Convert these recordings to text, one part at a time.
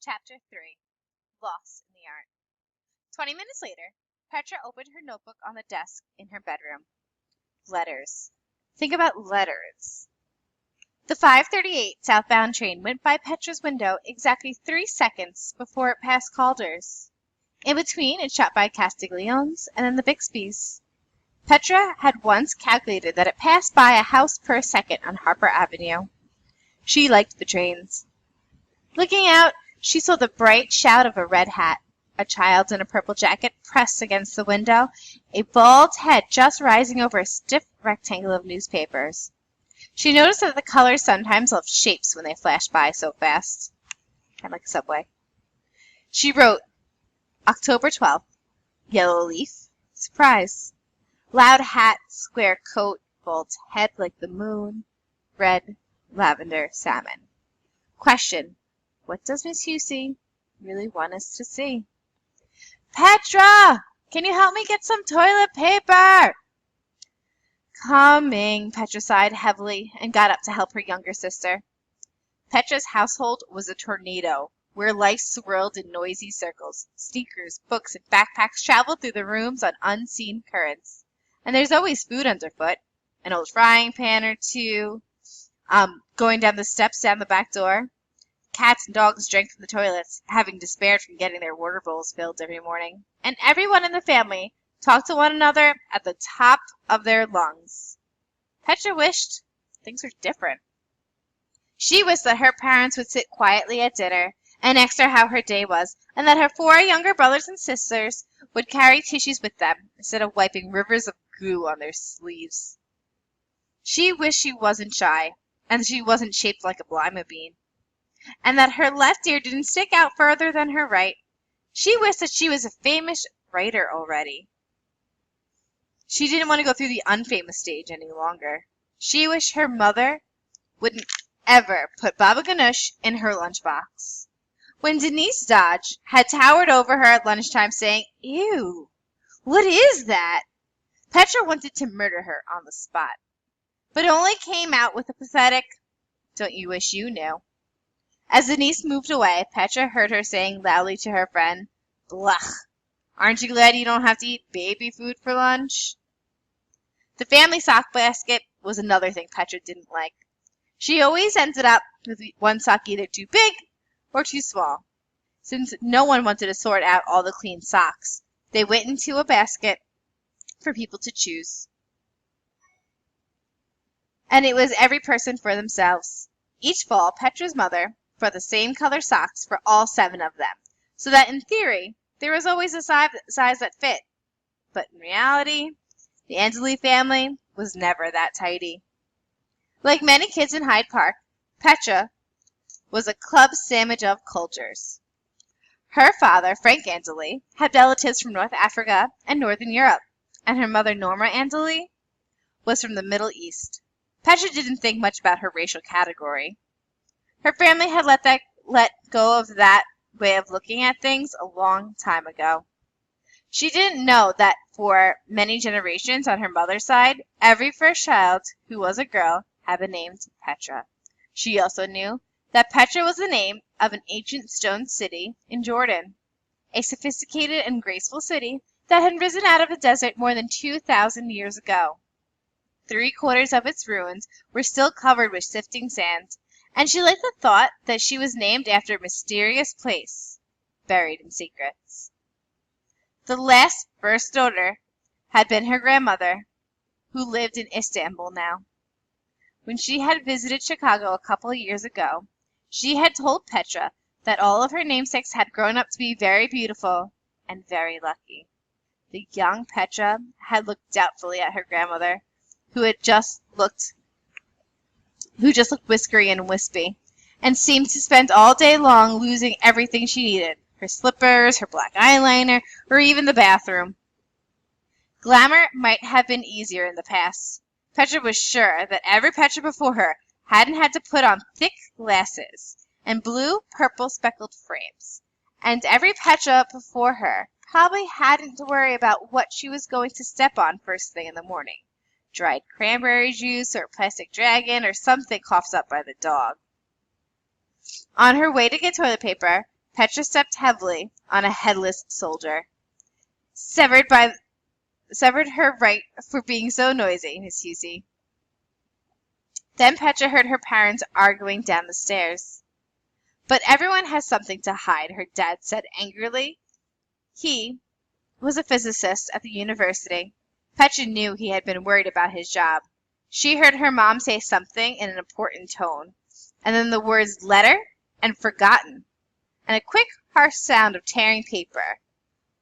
Chapter 3 Lost in the Art 20 minutes later, Petra opened her notebook on the desk in her bedroom. Letters. Think about letters. The 5:38 southbound train went by Petra's window exactly 3 seconds before it passed Calder's. In between, it shot by Castiglione's and then the Bixby's. Petra had once calculated that it passed by a house per second on Harper Avenue. She liked the trains. Looking out, she saw the bright shout of a red hat, a child in a purple jacket pressed against the window, a bald head just rising over a stiff rectangle of newspapers. She noticed that the colors sometimes left shapes when they flashed by so fast. Kind of like a subway. She wrote, October 12th, yellow leaf, surprise. Loud hat, square coat, bald head like the moon, red, lavender, salmon. Question. What does Miss Hussey really want us to see? Petra! Can you help me get some toilet paper? Coming, Petra sighed heavily and got up to help her younger sister. Petra's household was a tornado, where life swirled in noisy circles. Sneakers, books, and backpacks traveled through the rooms on unseen currents. And there's always food underfoot. An old frying pan or two, going down the steps down the back door. Cats and dogs drank from the toilets, having despaired from getting their water bowls filled every morning. And everyone in the family talked to one another at the top of their lungs. Petra wished things were different. She wished that her parents would sit quietly at dinner and ask her how her day was, and that her 4 younger brothers and sisters would carry tissues with them instead of wiping rivers of goo on their sleeves. She wished she wasn't shy, and she wasn't shaped like a lima bean, and that her left ear didn't stick out further than her right. She wished that she was a famous writer already. She didn't want to go through the unfamous stage any longer. She wished her mother wouldn't ever put baba ganoush in her lunchbox. When Denise Dodge had towered over her at lunchtime saying, "Ew, what is that?" Petra wanted to murder her on the spot, but only came out with a pathetic, "Don't you wish you knew?" As Denise moved away, Petra heard her saying loudly to her friend, "Blech, aren't you glad you don't have to eat baby food for lunch?" The family sock basket was another thing Petra didn't like. She always ended up with one sock either too big or too small. Since no one wanted to sort out all the clean socks, they went into a basket for people to choose. And it was every person for themselves. Each fall, Petra's mother brought the same color socks for all 7 of them, so that in theory, there was always a size that fit. But in reality, the Angeli family was never that tidy. Like many kids in Hyde Park, Petra was a club sandwich of cultures. Her father, Frank Angeli, had relatives from North Africa and Northern Europe, and her mother, Norma Angeli, was from the Middle East. Petra didn't think much about her racial category. Her family had let go of that way of looking at things a long time ago. She didn't know that for many generations on her mother's side, every first child who was a girl had been named Petra. She also knew that Petra was the name of an ancient stone city in Jordan, a sophisticated and graceful city that had risen out of the desert more than 2,000 years ago. 3/4 of its ruins were still covered with sifting sand, and she liked the thought that she was named after a mysterious place buried in secrets. The last first daughter had been her grandmother, who lived in Istanbul now. When she had visited Chicago a couple of years ago, she had told Petra that all of her namesakes had grown up to be very beautiful and very lucky. The young Petra had looked doubtfully at her grandmother, who just looked whiskery and wispy, and seemed to spend all day long losing everything she needed, her slippers, her black eyeliner, or even the bathroom. Glamour might have been easier in the past. Petra was sure that every Petra before her hadn't had to put on thick glasses and blue, purple speckled frames. And every Petra before her probably hadn't to worry about what she was going to step on first thing in the morning. Dried cranberry juice or a plastic dragon or something coughed up by the dog. On her way to get toilet paper, Petra stepped heavily on a headless soldier. Severed her right for being so noisy, Miss Husey. Then Petra heard her parents arguing down the stairs. But everyone has something to hide, her dad said angrily. He was a physicist at the university. Petra knew he had been worried about his job. She heard her mom say something in an important tone, and then the words letter and forgotten, and a quick, harsh sound of tearing paper.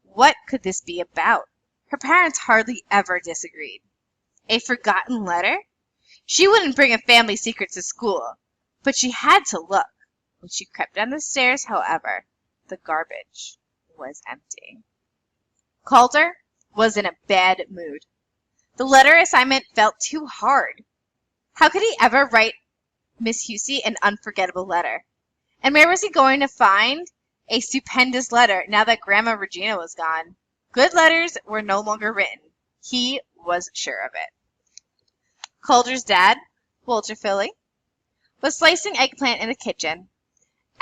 What could this be about? Her parents hardly ever disagreed. A forgotten letter? She wouldn't bring a family secret to school, but she had to look. When she crept down the stairs, however, the garbage was empty. Calder was in a bad mood. The letter assignment felt too hard. How could he ever write Miss Husey an unforgettable letter? And where was he going to find a stupendous letter now that Grandma Regina was gone? Good letters were no longer written. He was sure of it. Calder's dad, Walter Philly, was slicing eggplant in the kitchen.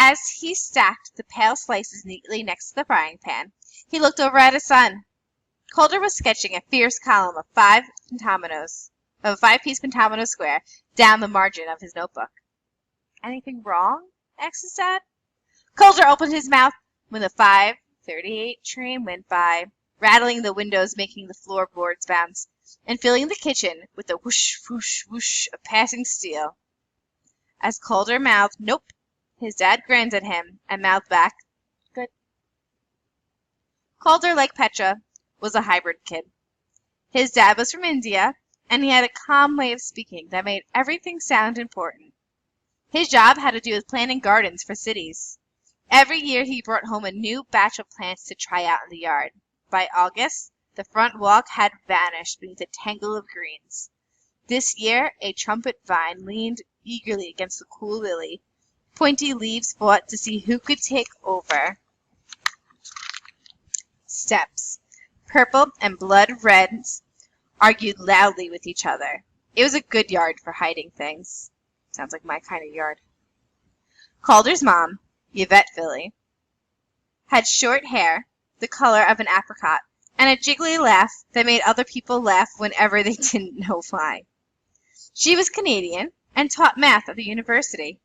As he stacked the pale slices neatly next to the frying pan, he looked over at his son. Calder was sketching a fierce column of a 5-piece pentamino square down the margin of his notebook. Anything wrong? asked his dad. Calder opened his mouth when the 5:38 train went by, rattling the windows, making the floorboards bounce, and filling the kitchen with the whoosh, whoosh, whoosh of passing steel. As Calder mouthed, "Nope," his dad grinned at him and mouthed back, "Good." Calder, like Petra, was a hybrid kid. His dad was from India, and he had a calm way of speaking that made everything sound important. His job had to do with planting gardens for cities. Every year he brought home a new batch of plants to try out in the yard. By August, the front walk had vanished beneath a tangle of greens. This year, a trumpet vine leaned eagerly against the cool lily. Pointy leaves fought to see who could take over. Steps, purple and blood reds, argued loudly with each other. It was a good yard for hiding things. Sounds like my kind of yard. Calder's mom, Yvette Philly, had short hair, the color of an apricot, and a jiggly laugh that made other people laugh whenever they didn't know why. She was Canadian and taught math at the university.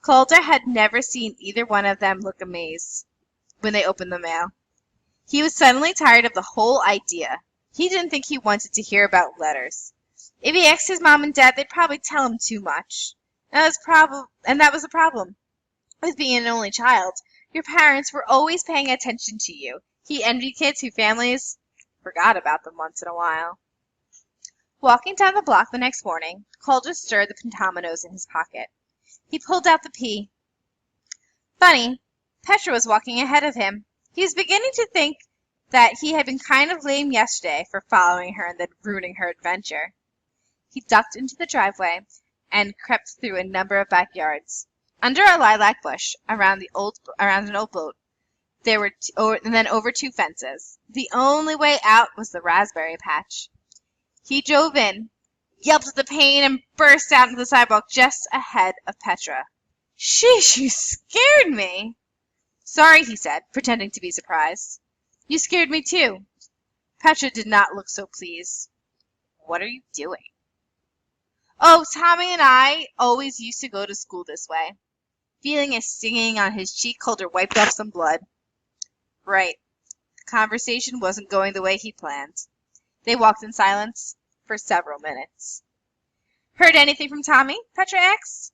Calder had never seen either one of them look amazed when they opened the mail. He was suddenly tired of the whole idea. He didn't think he wanted to hear about letters. If he asked his mom and dad, they'd probably tell him too much. And that was the problem. With being an only child, your parents were always paying attention to you. He envied kids whose families forgot about them once in a while. Walking down the block the next morning, Calder stirred the pentaminos in his pocket. He pulled out the pea. Funny, Petra was walking ahead of him. He was beginning to think that he had been kind of lame yesterday for following her and then ruining her adventure. He ducked into the driveway and crept through a number of backyards. Under a lilac bush, around an old boat, and then over 2 fences. The only way out was the raspberry patch. He drove in, yelped with the pain, and burst out into the sidewalk just ahead of Petra. "Sheesh, you scared me!" "Sorry," he said, pretending to be surprised. "You scared me too." Petra did not look so pleased. "What are you doing?" "Oh, Tommy and I always used to go to school this way." Feeling a stinging on his cheek, Calder wiped off some blood. Right. The conversation wasn't going the way he planned. They walked in silence for several minutes. "Heard anything from Tommy?" Petra asked.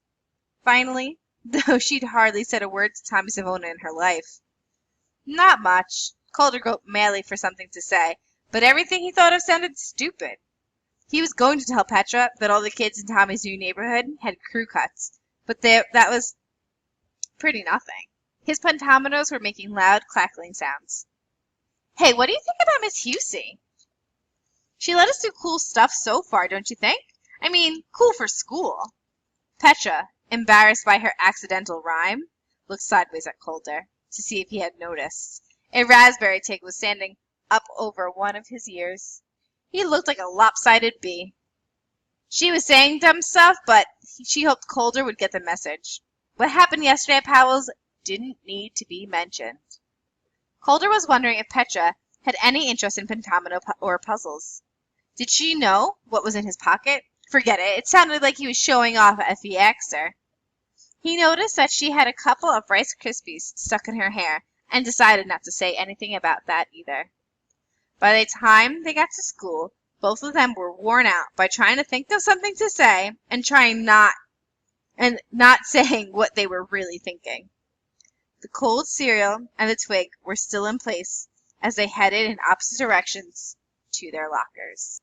Finally, though she'd hardly said a word to Tommy Savona in her life. "Not much." Calder groped madly for something to say, but everything he thought of sounded stupid. He was going to tell Petra that all the kids in Tommy's new neighborhood had crew cuts, but that was pretty nothing. His pentaminos were making loud, crackling sounds. "Hey, what do you think about Miss Husey?" "She let us do cool stuff so far, don't you think? I mean, cool for school." Petra, embarrassed by her accidental rhyme, looked sideways at Calder to see if he had noticed. A raspberry twig was standing up over one of his ears. He looked like a lopsided bee. She was saying dumb stuff, but she hoped Calder would get the message. What happened yesterday at Powell's didn't need to be mentioned. Calder was wondering if Petra had any interest in pentameter or puzzles. Did she know what was in his pocket? Forget it. It sounded like he was showing off if he asked her. He noticed that she had a couple of Rice Krispies stuck in her hair and decided not to say anything about that either. By the time they got to school, both of them were worn out by trying to think of something to say and not saying what they were really thinking. The cold cereal and the twig were still in place as they headed in opposite directions to their lockers.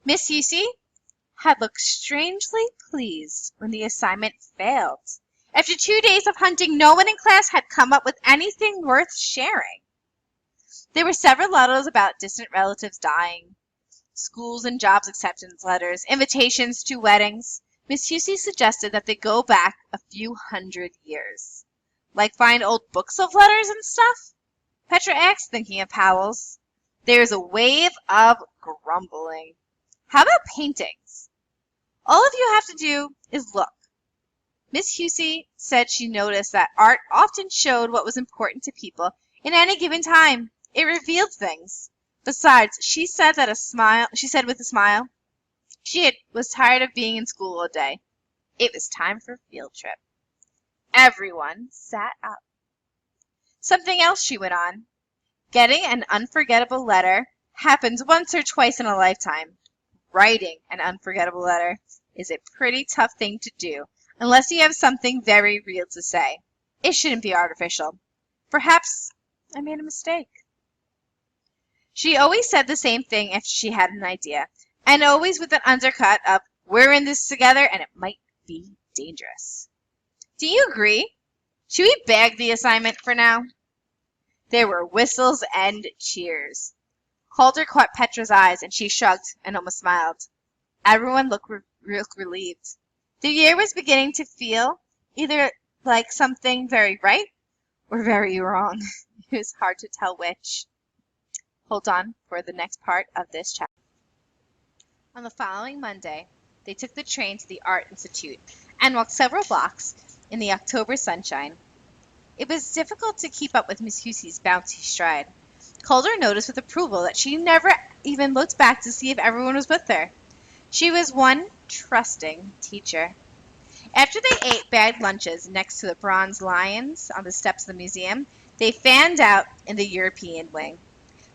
Miss Hussey had looked strangely pleased when the assignment failed. After 2 days of hunting, no one in class had come up with anything worth sharing. There were several letters about distant relatives dying, schools and jobs acceptance letters, invitations to weddings. Miss Hussey suggested that they go back a few hundred years. Like find old books of letters and stuff? Petra asked, thinking of Powell's. There's a wave of grumbling. How about paintings? All of you have to do is look. Miss Hussey said she noticed that art often showed what was important to people in any given time. It revealed things. Besides, she said with a smile, she was tired of being in school all day. It was time for a field trip. Everyone sat up. Something else, she went on. Getting an unforgettable letter happens once or twice in a lifetime. Writing an unforgettable letter is a pretty tough thing to do, unless you have something very real to say. It shouldn't be artificial. Perhaps I made a mistake. She always said the same thing after she had an idea, and always with an undercut of, we're in this together and it might be dangerous. Do you agree? Should we bag the assignment for now? There were whistles and cheers. Calder caught Petra's eyes, and she shrugged and almost smiled. Everyone looked relieved. The year was beginning to feel either like something very right or very wrong. It was hard to tell which. Hold on for the next part of this chapter. On the following Monday, they took the train to the Art Institute and walked several blocks in the October sunshine. It was difficult to keep up with Miss Hussey's bouncy stride. Calder noticed with approval that she never even looked back to see if everyone was with her. She was one trusting teacher. After they ate bagged lunches next to the bronze lions on the steps of the museum, they fanned out in the European wing.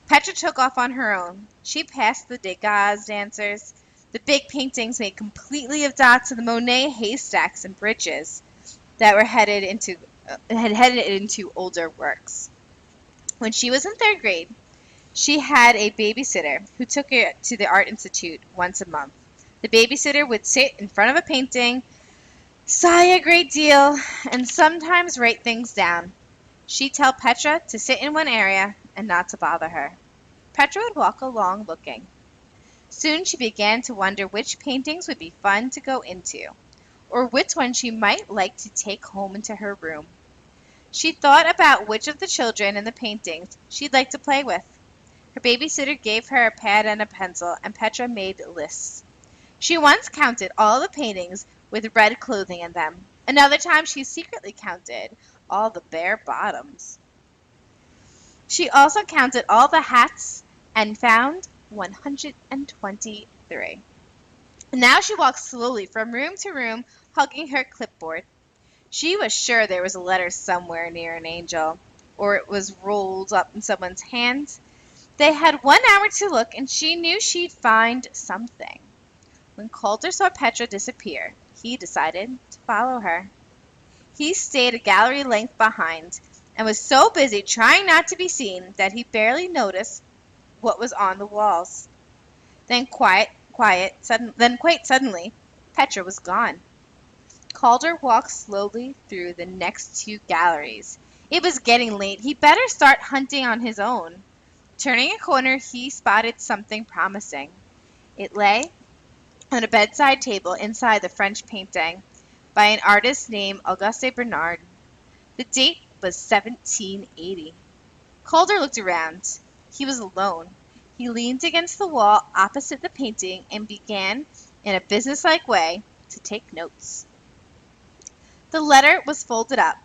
Petra took off on her own. She passed the Degas dancers, the big paintings made completely of dots, and the Monet haystacks and bridges that were headed into older works. When she was in third grade, she had a babysitter who took her to the Art Institute once a month. The babysitter would sit in front of a painting, sigh a great deal, and sometimes write things down. She'd tell Petra to sit in one area and not to bother her. Petra would walk along looking. Soon she began to wonder which paintings would be fun to go into, or which one she might like to take home into her room. She thought about which of the children in the paintings she'd like to play with. Her babysitter gave her a pad and a pencil, and Petra made lists. She once counted all the paintings with red clothing in them. Another time she secretly counted all the bare bottoms. She also counted all the hats and found 123. Now she walked slowly from room to room, hugging her clipboard. She was sure there was a letter somewhere near an angel, or it was rolled up in someone's hand. They had 1 hour to look, and she knew she'd find something. When Calder saw Petra disappear, he decided to follow her. He stayed a gallery length behind, and was so busy trying not to be seen that he barely noticed what was on the walls. Then quite suddenly, Petra was gone. Calder walked slowly through the next 2 galleries. It was getting late. He better start hunting on his own. Turning a corner, he spotted something promising. It lay on a bedside table inside the French painting by an artist named Auguste Bernard. The date was 1780. Calder looked around. He was alone. He leaned against the wall opposite the painting and began, in a businesslike way, to take notes. The letter was folded up.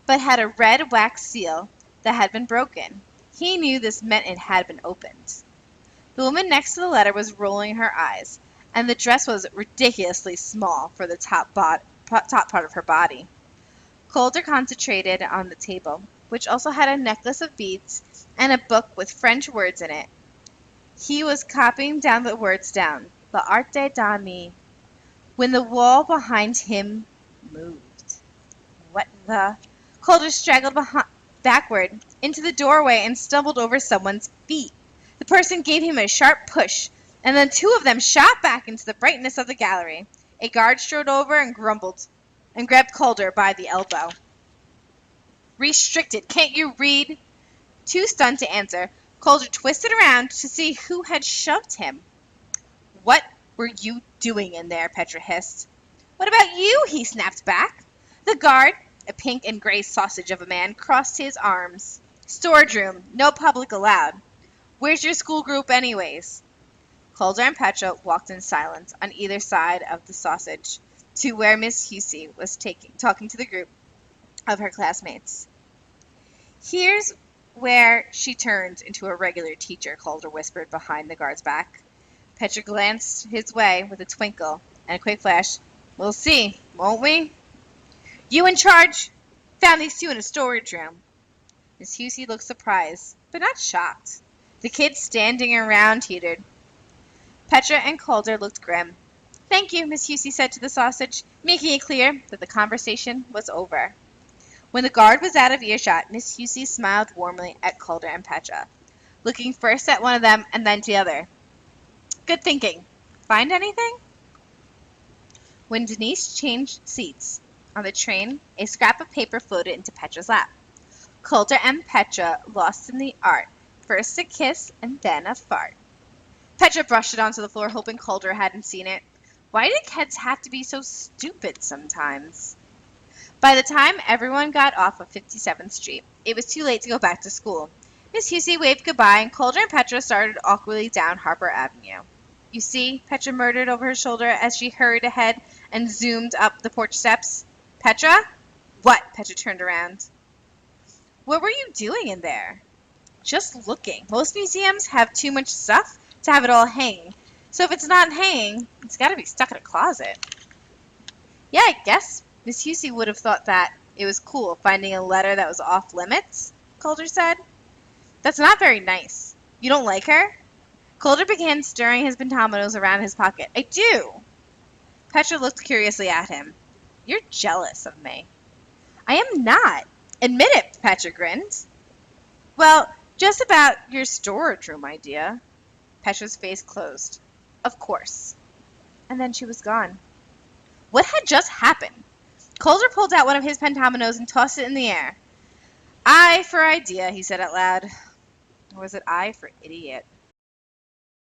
but had a red wax seal that had been broken. He knew this meant it had been opened. The woman next to the letter was rolling her eyes, and the dress was ridiculously small for the top part of her body. Calder concentrated on the table, which also had a necklace of beads and a book with French words in it. He was copying down the words down, L'Arte d'Ami, when the wall behind him moved. What the? Calder straggled backward into the doorway and stumbled over someone's feet. The person gave him a sharp push, and then two of them shot back into the brightness of the gallery. A guard strode over and grumbled, and grabbed Calder by the elbow. Restricted, can't you read? Too stunned to answer, Calder twisted around to see who had shoved him. What were you doing in there? Petra hissed. What about you? He snapped back. The guard, a pink and gray sausage of a man, crossed his arms. Storage room, no public allowed. Where's your school group anyways? Calder and Petra walked in silence on either side of the sausage to where Miss Husey was talking to the group of her classmates. Here's where she turned into a regular teacher, Calder whispered behind the guard's back. Petra glanced his way with a twinkle and a quick flash. We'll see, won't we? You in charge? Found these two in a storage room. Miss Husey looked surprised, but not shocked. The kids standing around heated. Petra and Calder looked grim. Thank you, Miss Husey said to the sausage, making it clear that the conversation was over. When the guard was out of earshot, Miss Husey smiled warmly at Calder and Petra, looking first at one of them and then to the other. Good thinking. Find anything? When Denise changed seats on the train, a scrap of paper floated into Petra's lap. Calder and Petra lost in the art, first a kiss and then a fart. Petra brushed it onto the floor, hoping Calder hadn't seen it. Why did kids have to be so stupid sometimes? By the time everyone got off of 57th Street, it was too late to go back to school. Miss Husey waved goodbye, and Calder and Petra started awkwardly down Harper Avenue. You see, Petra murmured over her shoulder as she hurried ahead and zoomed up the porch steps. Petra? What? Petra turned around. What were you doing in there? Just looking. Most museums have too much stuff to have it all hanging. So if it's not hanging, it's got to be stuck in a closet. Yeah, I guess Miss Husey would have thought that it was cool finding a letter that was off limits, Calder said. That's not very nice. You don't like her? Calder began stirring his pentominos around his pocket. I do. Petra looked curiously at him. You're jealous of me. I am not. Admit it, Petra grinned. Well, just about your storage room idea. Petra's face closed. Of course. And then she was gone. What had just happened? Calder pulled out one of his pentominos and tossed it in the air. I for idea, he said out loud. Or was it I for idiot?